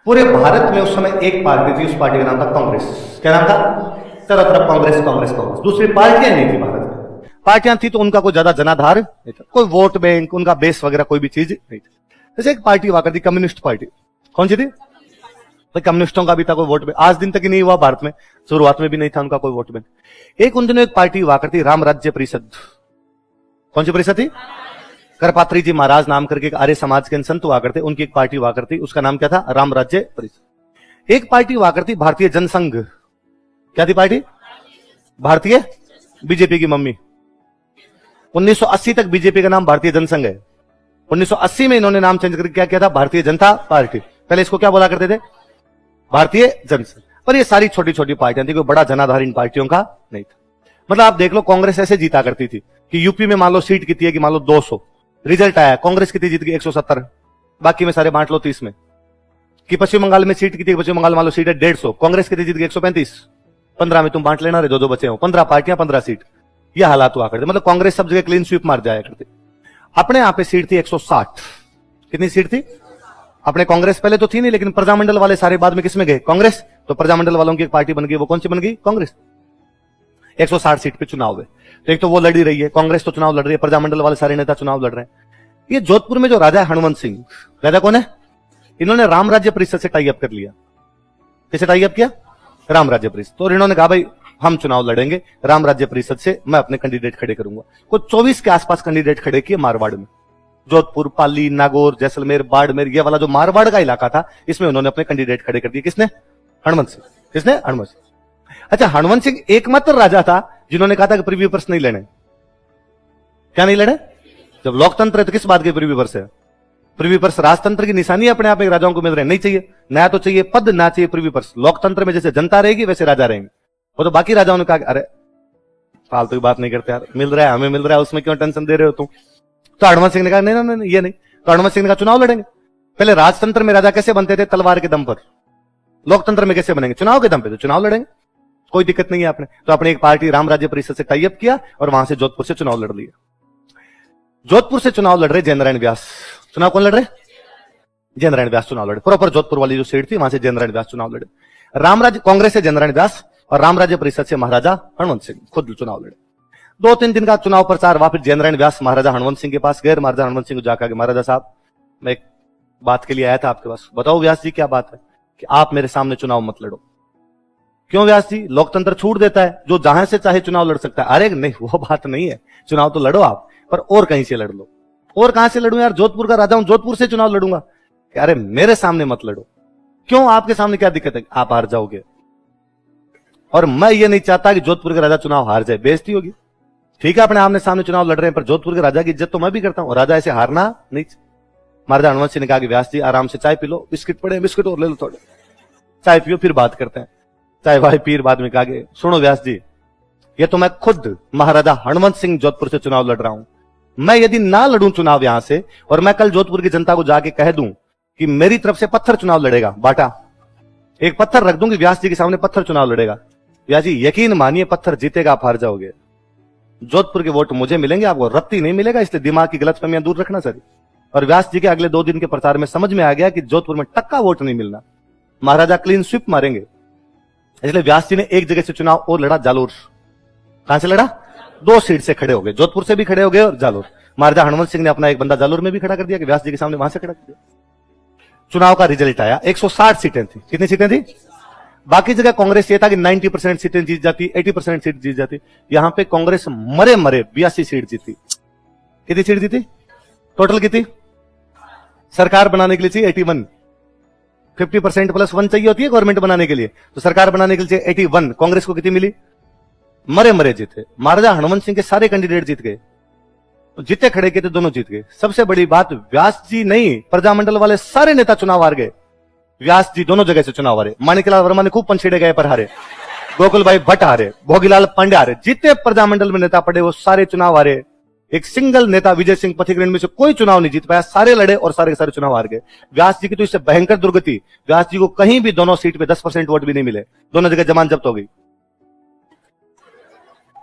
पूरे भारत में उस समय एक पार्टी थी, उस पार्टी का नाम था कांग्रेस। क्या नाम था? चारों तरफ कांग्रेस कांग्रेस कांग्रेस, दूसरी पार्टियां नहीं थी भारत में। पार्टियां थी तो उनका कोई ज्यादा जनाधार नहीं था, कोई वोट बैंक, उनका बेस वगैरह कोई भी चीज नहीं थी। जैसे एक पार्टी हुआ करती कम्युनिस्ट पार्टी। कौन सी थी? तो कम्युनिस्टों का भी था कोई वोट बैंक, आज दिन तक ही नहीं हुआ भारत में, शुरुआत में भी नहीं था उनका कोई वोट बैंक। एक उन दिनों एक पार्टी हुआ करती राम राज्य परिषद। कौन सी परिषद थी? करपात्री जी महाराज नाम करके एक आर्य समाज के संत हुआ करते, उनकी एक पार्टी हुआ करती, उसका नाम क्या था? राम राज्य परिषद। एक पार्टी हुआ करती भारतीय जनसंघ। क्या थी पार्टी? भारतीय, बीजेपी की मम्मी। 1980 तक बीजेपी का नाम भारतीय जनसंघ है। 1980 में इन्होंने नाम चेंज करके क्या किया था? भारतीय जनता पार्टी। पहले इसको क्या बोला करते थे? भारतीय जनसंघ। पर ये सारी छोटी छोटी पार्टियां थी, कोई बड़ा जनाधार इन पार्टियों का नहीं था। मतलब आप देख लो, कांग्रेस ऐसे जीता करती थी कि यूपी में मान लो सीट कितनी है कि मान लो 200, रिजल्ट आया कांग्रेस कितनी जीत गई? 170, बाकी में सारे बांट लो 30 में। कि पश्चिम बंगाल में सीट कितनी? पश्चिम बंगाल मान लो सीट है 150, कांग्रेस कितनी जीत गई? 135, 15 में तुम बांट लेना रे, दो बचे हो, 15 पार्टियां 15 सीट। यह हालात हुआ करते, मतलब कांग्रेस सब जगह क्लीन स्वीप मार जाया करते। अपने यहां पे सीट थी 160। कितनी सीट थी अपने? कांग्रेस पहले तो थी नहीं, लेकिन प्रजामंडल वाले सारे बाद में किसमें गए? कांग्रेस। तो प्रजामंडल वालों की एक पार्टी बन गई, वो कौन सी बन गई? कांग्रेस। 160 सीट पे चुनाव हुए, तो एक तो वो लड़ी रही है, कांग्रेस तो चुनाव लड़ रही है, प्रजामंडल वाले सारे नेता चुनाव लड़ रहे हैं। ये जोधपुर में जो राजा है हनुमंत सिंह, राजा कौन है? इन्होंने राम राज्य परिषद से टाई अप कर लिया। किसे टाई अप किया? राम राज्य परिषद। तो इन्होंने कहा भाई हम चुनाव लड़ेंगे राम राज्य परिषद से, मैं अपने कैंडिडेट खड़े करूंगा। कुछ 24 के आसपास कैंडिडेट खड़े किए मारवाड़ में। जोधपुर, पाली, नागौर, जैसलमेर, बाड़मेर, ये वाला जो मारवाड़ का इलाका था, इसमें उन्होंने अपने कैंडिडेट खड़े कर दिए। किसने? हनुमंत सिंह। किसने? हनुमंत सिंह। अच्छा, हनुमंत सिंह एकमात्र राजा था जिन्होंने कहा था कि प्रीव्यू पर्स नहीं लेने। क्या नहीं लेने? जब लोकतंत्र है तो किस बात के प्रीव्यू पर्स है? प्रीव्यू पर्स राजतंत्र की निशानी अपने आप एक राजाओं को मिल रहे हैं, नहीं चाहिए। नया तो चाहिए पद, ना चाहिए प्रीव्यू पर्स। लोकतंत्र में जैसे जनता रहेगी वैसे राजा रहेंगे। वो तो बाकी राजाओं ने कहा अरे फालतू की बात नहीं करते यार, मिल रहा है हमें, मिल रहा है, उसमें क्यों टेंशन दे रहे हो तुम? तो हनुमंत सिंह ने कहा नहीं नहीं नहीं, ये नहीं। तो हनुमंत सिंह ने कहा चुनाव लड़ेंगे। पहले राजतंत्र में राजा कैसे बनते थे? तलवार के दम पर। लोकतंत्र में कैसे बनेंगे? चुनाव के दम पे। तो चुनाव लड़ेंगे, कोई दिक्कत नहीं है आपने। तो अपने एक पार्टी राम राज्य परिषद से टाई अप किया और वहां से जोधपुर से चुनाव लड़ लिया। जोधपुर से चुनाव लड़ रहे जयनारायण व्यास। चुनाव कौन लड़ रहे? जयनारायण व्यास चुनाव लड़े। प्रॉपर जोधपुर वाली जो सीट थी वहां से जयनारायण व्यास चुनाव लड़े। राम राज्य कांग्रेस से जयनारायण व्यास और राम राज्य परिषद से महाराजा हनुमंत सिंह खुद चुनाव लड़े। 2-3 दिन का चुनाव प्रचार हुआ, फिर जयनारायण व्यास महाराजा हनुमंत सिंह के पास गए। महाराजा हनुमंत सिंह को जाकर महाराजा साहब मैं एक बात के लिए आया था आपके पास, बताओ व्यास जी क्या बात है कि आप मेरे सामने चुनाव मत लड़ो। क्यों व्यास जी? लोकतंत्र छूट देता है, जो जहां से चाहे चुनाव लड़ सकता है। अरे नहीं, वो बात नहीं है, चुनाव तो लड़ो आप, पर और कहीं से लड़ लो। और कहां से लड़ूं यार? जोधपुर का राजा हूं, जोधपुर से चुनाव लड़ूंगा। अरे मेरे सामने मत लड़ो। क्यों? आपके सामने क्या दिक्कत है? आप हार जाओगे, और मैं ये नहीं चाहता कि जोधपुर के राजा चुनाव हार जाए, बेइज्जती होगी। ठीक है, अपने आमने सामने चुनाव लड़ रहे हैं, पर जोधपुर के राजा की इज्जत तो मैं भी करता हूं, राजा ऐसे हारना नहीं। महाराजा हनुमंत सिंह ने कहा कि व्यास जी आराम से चाय पी लो, बिस्किट पड़े बिस्किट और ले लो थोड़े, चाय पियो फिर बात करते हैं। चाय वाय पीर बाद में कहा कि सुनो व्यास जी, ये तो मैं खुद महाराजा हनुमंत सिंह जोधपुर से चुनाव लड़ रहा हूं। मैं यदि ना लड़ूं चुनाव यहां से, और मैं कल जोधपुर की जनता को जाके कह दूं कि मेरी तरफ से पत्थर चुनाव लड़ेगा, बाटा एक पत्थर रख दूंगी व्यास जी के सामने, पत्थर चुनाव लड़ेगा, व्यास जी यकीन मानिए पत्थर जीतेगा, आप हार जाओगे। जोधपुर के वोट मुझे मिलेंगे, आपको रत्ती नहीं मिलेगा, इसलिए दिमाग की गलतफहमियां दूर रखना सर। और व्यास जी के अगले 2 दिन के प्रचार में समझ में आ गया कि जोधपुर में टक्का वोट नहीं मिलना, महाराजा क्लीन स्वीप मारेंगे। इसलिए व्यास जी ने एक जगह से चुनाव और लड़ा, जालोर। कहां से लड़ा? 2 सीट से खड़े हो गए, जोधपुर से भी खड़े हो गए और जालोर। महाराजा हनुमंत सिंह ने अपना एक बंदा जालोर में भी खड़ा कर दिया कि व्यास जी के सामने, वहां से खड़ा कर दिया। चुनाव का रिजल्ट आया, 160 सीटें थी। कितनी सीटें थी? बाकी जगह कांग्रेस ये था कि 90% सीटें जीत जाती, 80% सीट जीत जाती। यहां पे कांग्रेस मरे 82 सीट जीती। कितनी सीट जीती टोटल? कितनी? सरकार बनाने के लिए चाहिए 81, 50% प्लस 1 चाहिए होती है गवर्नमेंट बनाने के लिए, तो सरकार बनाने के लिए 81। कांग्रेस को कितनी मिली? मरे जीते। महाराजा हनुमंत सिंह के सारे कैंडिडेट जीत गए, जितने खड़े किए थे दोनों जीत गए। सबसे बड़ी बात, व्यास जी नहीं, प्रजामंडल वाले सारे नेता चुनाव हार गए। व्यास जी दोनों जगह से चुनाव हारे। माणिकलाल वर्मा ने खूब पंछेड़े गए पर हारे, गोकुल भाई भट्ट हारे, भोगीलाल पांडे हारे। जितने प्रजामंडल में नेता पड़े वो सारे चुनाव हारे। एक सिंगल नेता विजय सिंह पथिकरण में से कोई चुनाव नहीं जीत पाया, सारे लड़े और सारे के सारे चुनाव हार गए। व्यास जी की तो इससे भयंकर दुर्गति, व्यास जी को कहीं भी दोनों सीट पे 10% वोट भी नहीं मिले, दोनों जगह जमान जब्त हो गई।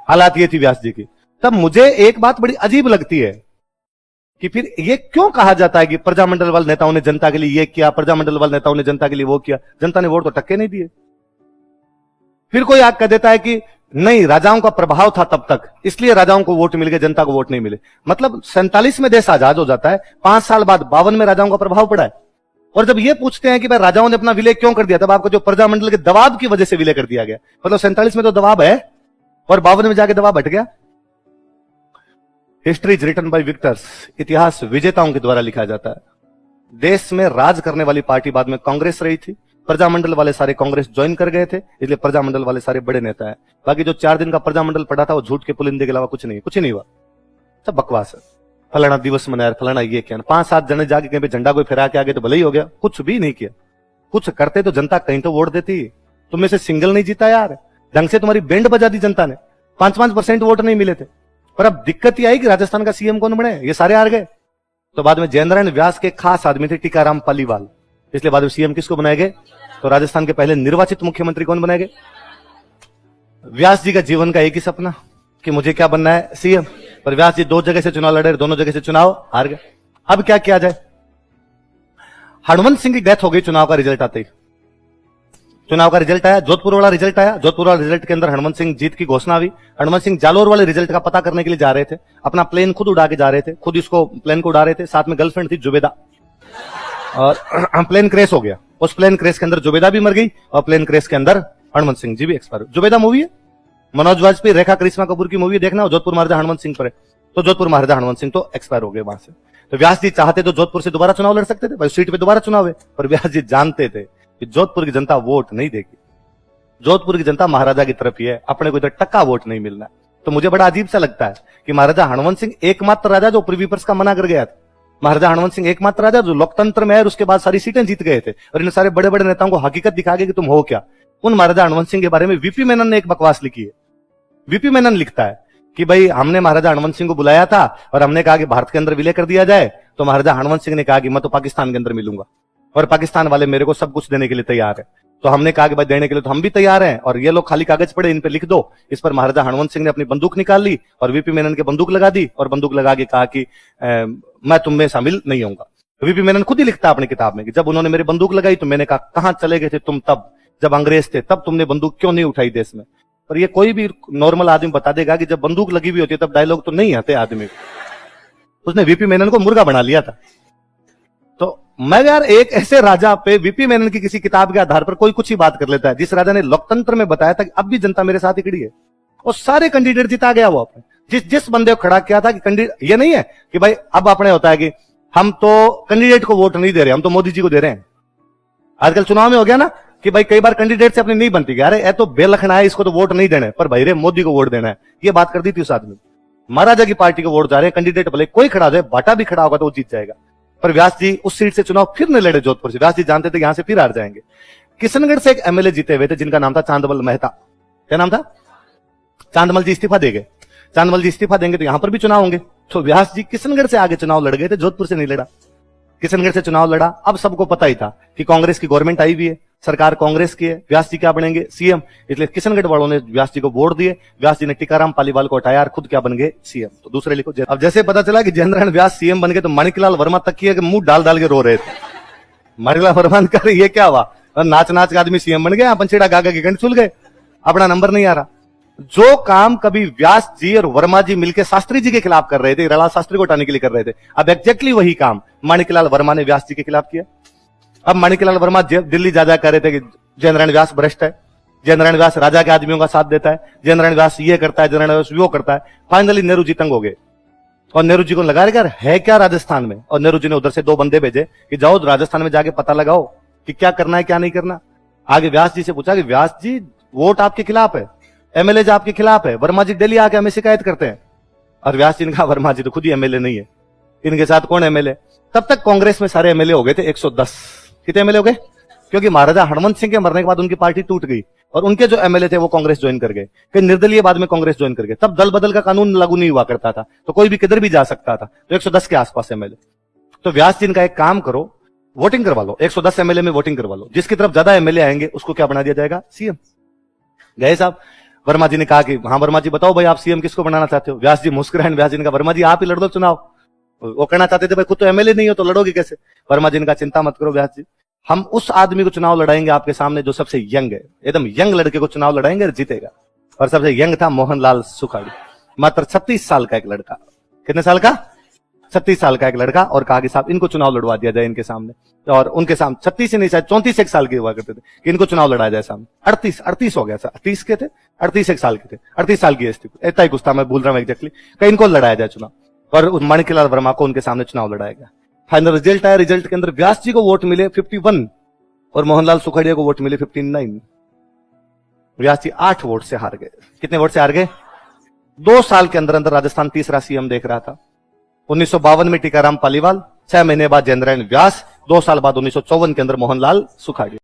हालात ये थी व्यास जी की। तब मुझे एक बात बड़ी अजीब लगती है कि फिर ये क्यों कहा जाता है कि प्रजामंडल वाले नेताओं ने जनता के लिए ये किया, प्रजामंडल वाले नेताओं ने जनता के लिए वो किया, जनता ने वोट तो टक्के नहीं दिए। फिर कोई आग कह देता है कि नहीं, राजाओं का प्रभाव था तब तक, इसलिए राजाओं को वोट मिल गए, जनता को वोट नहीं मिले। मतलब 47 में देश आजाद हो जाता है, 5 साल बाद 52 में राजाओं का प्रभाव पड़ा है। और जब ये पूछते हैं कि भाई राजाओं ने अपना विलय क्यों कर दिया, तब आपको जो प्रजामंडल के दबाव की वजह से विलय कर दिया गया। मतलब 47 में तो दबाव है और 52 में जाके दबाव हट गया। History is written by victors, इतिहास विजेताओं के द्वारा लिखा जाता है। देश में राज करने वाली पार्टी बाद में कांग्रेस रही थी, प्रजामंडल वाले सारे कांग्रेस ज्वाइन कर गए थे, इसलिए प्रजामंडल वाले सारे बड़े नेता है। बाकी जो 4 दिन का प्रजामंडल पड़ा था वो झूठ के पुलिंदे के अलावा कुछ नहीं हुआ, सब बकवास है। फलाना दिवस मनाया, फलाना ये किया, 5-7 जने जाके कहीं पे झंडा कोई फिरा के आगे तो भले ही हो गया, कुछ भी नहीं किया। कुछ करते तो जनता कहीं तो वोट देती। तुम में से सिंगल नहीं जीता यार, ढंग से तुम्हारी बैंड बजा दी जनता ने, 5-5% वोट नहीं मिले थे। पर अब दिक्कत ये आई कि राजस्थान का सीएम कौन बने, ये सारे हार गए। तो बाद में जयेंद्रन व्यास के खास आदमी थे टीकाराम पालीवाल, इसलिए बाद में सीएम किसको बनाए गए, तो राजस्थान के पहले निर्वाचित मुख्यमंत्री कौन बनाए गए, व्यास जी का जीवन का एक ही सपना कि मुझे क्या बनना है, सीएम। पर व्यास जी 2 जगह से चुनाव लड़े, दोनों जगह से चुनाव हार गए। अब क्या किया जाए। हनुमंत सिंह की डेथ हो गई चुनाव का रिजल्ट आते ही। चुनाव का रिजल्ट आया, जोधपुर वाला रिजल्ट आया, जोधपुर वाला रिजल्ट के अंदर हनुमंत सिंह जीत की घोषणा हुई। हनुमंत सिंह जालोर वाले रिजल्ट का पता करने के लिए जा रहे थे, अपना प्लेन खुद उड़ा के जा रहे थे, खुद इसको प्लेन को उड़ा रहे थे, साथ में गर्लफ्रेंड थी जुबेदा, और प्लेन क्रैश हो गया। उस प्लेन क्रैश के अंदर जुबेदा भी मर गई और प्लेन क्रैश के अंदर हनुमंत सिंह जी भी एक्सपायर हुए। जुबेदा मूवी है, मनोज वाजपेयी, रेखा करिश्मा कपूर की मूवी देखना, जोधपुर महाराजा हनुमंत सिंह पर है। तो जोधपुर महाराजा हनुमंत सिंह तो एक्सपायर हो गए वहां से। तो व्यास जी चाहते तो जोधपुर से दोबारा चुनाव लड़ सकते थे, भाई सीट पे दोबारा चुनाव है, पर व्यास जी जानते थे कि जोधपुर की जनता वोट नहीं देगी, जोधपुर की जनता महाराजा की तरफ ही है, अपने को इधर टक्का वोट नहीं मिलना। तो मुझे बड़ा अजीब सा लगता है कि महाराजा हनुमंत सिंह एकमात्र राजा जो प्रिवी पर्स का मना कर गया था, महाराजा हनुमंत सिंह एकमात्र राजा जो लोकतंत्र में है, उसके बाद सारी सीटें जीत गए थे, और इन सारे बड़े बड़े नेताओं को हकीकत दिखा गए कि तुम हो क्या। उन महाराजा हनुमंत सिंह के बारे में वीपी मेनन ने एक बकवास लिखी है। वीपी मेनन लिखता है कि भाई हमने महाराजा हनुमंत सिंह को बुलाया था और हमने कहा कि भारत के अंदर विलय कर दिया जाए, तो महाराजा हनुमंत सिंह ने कहा कि मैं तो पाकिस्तान के अंदर मिलूंगा और पाकिस्तान वाले मेरे को सब कुछ देने के लिए तैयार है। तो हमने कहा कि भाई देने के लिए तो हम भी तैयार हैं, और ये लोग खाली कागज पड़े, इन पे लिख दो। इस पर महाराजा हनुमंत सिंह ने अपनी बंदूक निकाल ली और वीपी मेनन के बंदूक लगा दी, और बंदूक लगा के कहा कि मैं तुम में शामिल नहीं होऊंगा। वीपी मेनन खुद ही लिखता है अपनी किताब में कि जब उन्होंने मेरी बंदूक लगाई तो मैंने कहा कहां चले गए थे तुम तब, जब अंग्रेज थे तब तुमने बंदूक क्यों नहीं उठाई देश में। पर ये कोई भी नॉर्मल आदमी बता देगा कि जब बंदूक लगी हुई होती है तब डायलॉग तो नहीं आते आदमी। उसने वीपी मेनन को मुर्गा बना लिया था। तो मैं यार एक ऐसे राजा पे वीपी मेनन की किसी किताब के आधार पर कोई कुछ ही बात कर लेता है, जिस राजा ने लोकतंत्र में बताया था कि अब भी जनता मेरे साथ ही खड़ी है, और सारे कैंडिडेट जिता गया वो अपने जिस बंदे को खड़ा किया था कि कैंडिडेट। ये नहीं है कि भाई अब अपने होता है कि हम तो कैंडिडेट को वोट नहीं दे रहे, हम तो मोदी जी को दे रहे हैं। आजकल चुनाव में हो गया ना कि भाई कई बार कैंडिडेट से अपनी नहीं बनती, अरे ये तो बेलखना है, इसको तो वोट नहीं देना है, पर भाई रे मोदी को वोट देना है। ये बात कर दी थी उस आदमी। महाराजा की पार्टी को वोट जा रहे हैं, कैंडिडेट भले कोई खड़ा हो जाए, बाटा भी खड़ा होगा तो वो जीत जाएगा। पर व्यास जी उस सीट से चुनाव फिर नहीं लड़े जोधपुर से, व्यास जी जानते थे यहां से फिर हार जाएंगे। किशनगढ़ से एक एमएलए जीते हुए थे जिनका नाम था चांदमल मेहता। क्या नाम था? चांदमल जी इस्तीफा दे गए। चांदमल जी इस्तीफा देंगे तो यहां पर भी चुनाव होंगे, तो व्यास जी किशनगढ़ से आगे चुनाव लड़ गए थे, जोधपुर से नहीं लड़ा। किशनगढ़ से चुनाव लड़ा। अब सबको पता ही था कि कांग्रेस की गवर्नमेंट आई हुई है, सरकार कांग्रेस की है, व्यास जी क्या बनेंगे? सीएम। इसलिए किशनगढ़ वालों ने व्यास जी को वोट दिए, व्यास जी ने टीकाराम पालीवाल को हटाया और खुद क्या बन गए? सीएम। तो दूसरे लिखो। अब जैसे पता चला कि जयेंद्र व्यास सीएम बन गए तो माणिकलाल वर्मा तकिए के मुंह डाल डाल के रो रहे थे। माणिकलाल वर्मा ने कहा ये क्या हुआ, नाच नाच के आदमी सीएम बन गए, अपन छेड़ा गागा के घंटे चुल गए, अपना नंबर नहीं आ रहा। जो काम कभी व्यास जी और वर्मा जी मिलकर शास्त्री जी के खिलाफ कर रहे थे, रला शास्त्री को हटाने के लिए कर रहे थे, अब एग्जैक्टली वही काम माणिकलाल वर्मा ने व्यास जी के खिलाफ किया। अब माणिकलाल वर्मा दिल्ली जा कह रहे थे कि जयेंद्र व्यास भ्रष्ट है, जयेंद्र व्यास राजा के आदमियों का साथ देता है, जयेंद्र व्यास ये करता है, जयेंद्र व्यास वो करता है। फाइनली नेहरू जी तंग हो गए और नेहरू जी को लगा रहे है क्या राजस्थान में, और नेहरू जी ने उधर से 2 बंदे भेजे कि जाओ राजस्थान में जाके पता लगाओ कि क्या करना है क्या नहीं करना। आगे व्यास जी से पूछा कि व्यास जी वोट आपके खिलाफ है, एमएलए आपके खिलाफ है, वर्मा जी दिल्ली आके हमें शिकायत करते हैं। और व्यास जी ने कहा वर्मा जी तो खुद ही एमएलए नहीं है, इनके साथ कौन एमएलए। तब तक कांग्रेस में सारे एमएलए हो गए थे 110। कितने एमएलए हो गए? क्योंकि महाराजा हनुमंत सिंह के मरने के बाद उनकी पार्टी टूट गई और उनके जो एमएलए थे वो कांग्रेस ज्वाइन कर गए, फिर निर्दलीय बाद में कांग्रेस ज्वाइन कर गए। तब दल बदल का कानून लागू नहीं हुआ करता था, तो कोई भी किधर भी जा सकता था। तो 110 के आसपास एमएलए। तो व्यास जी का एक काम करो, वोटिंग करवा लो, 110 एमएलए में वोटिंग करवा लो, जिसकी तरफ ज्यादा एमएलए आएंगे उसको क्या बना दिया जाएगा? सीएम। गए साहब। वर्मा जी ने कहा कि हाँ वर्मा जी बताओ भाई आप सीएम किसको बनाना चाहते हो? व्यास जी मुस्कुराए। व्यास जी ने कहा वर्मा जी आप ही लड़ दो चुनाव। वो कहना चाहते थे भाई खुद तो एमएलए नहीं हो तो लड़ोगे कैसे। वर्मा जी ने कहा चिंता मत करो व्यास जी, हम उस आदमी को चुनाव लड़ाएंगे आपके सामने जो सबसे यंग है, एकदम यंग लड़के को चुनाव लड़ाएंगे और जीतेगा। और सबसे यंग था मोहनलाल सुखाड़ी, मात्र 36 साल का एक लड़का। कितने साल का? 36 साल का एक लड़का। और कहा कि साहब इनको चुनाव लड़वा दिया जाए इनके सामने। और उनके सामने 36 ही नहीं शायद 34 एक साल के हुआ करते थे कि इनको चुनाव लड़ाया जाए सामने। 38 हो गया सर, 30 के थे, 38 एक साल के थे, 38 साल की एज थी, इतना ही कुछ था, मैं भूल रहा हूँ एग्जैक्टली। कहीं इनको लड़ाया जाए चुनाव, और माणिक्यलाल वर्मा को उनके सामने चुनाव लड़ाया गया। फाइनल रिजल्ट आया, रिजल्ट के अंदर व्यास जी को वोट मिले 51 और मोहनलाल सुखाड़िया को वोट मिले 59। व्यास जी 8 वोट से हार गए। कितने वोट से हार गए? 2 साल के अंदर अंदर राजस्थान तीसरा सीएम देख रहा था। 1952 में टीकाराम पालीवाल, 6 महीने बाद जयेंद्र व्यास, 2 साल बाद 1954 के अंदर मोहनलाल सुखाड़िया।